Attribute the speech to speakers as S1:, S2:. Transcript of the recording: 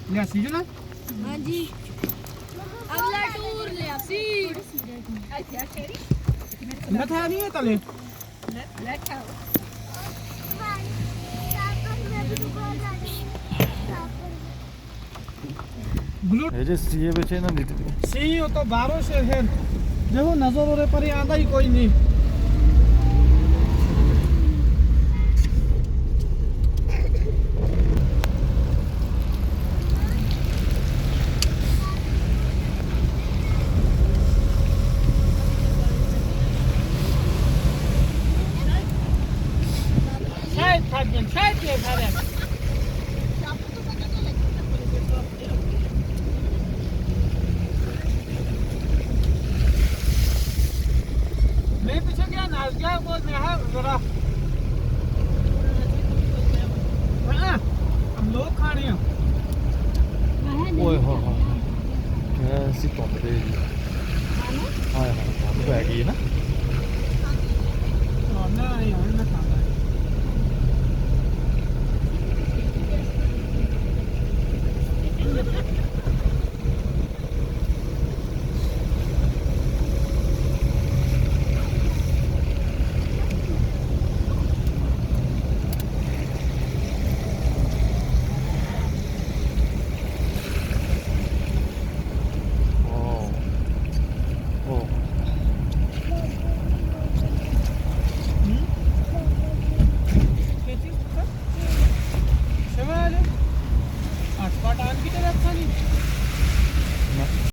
S1: ਲਿਆ ਸੀ ਜਨਾ
S2: ਹਾਂਜੀ ਅਗਲਾ ਟੂਰ ਲਿਆ ਸੀ ਅੱਛਾ ਸ਼ੇਰੀ
S1: ਨਥਾ ਨਹੀਂ ਹੈ ਤਲੇ
S2: ਲੈ ਖਾਓ
S1: ब्लू
S3: ਇਹ ਜੇ ਸੀਏ ਵਿੱਚ ਇਹਨਾਂ ਦੀ
S1: सी हो तो बारों से है देखो नजर और पर आंदा ही कोई नहीं शायद ये सारे मैं पीछे गया नाच गया वो नहा जरा हाँ हम लोग खाने हैं
S3: ਓਏ ਹੋ ਹੋ ਕੈਸੀ ਧੁੱਪ ਦੇ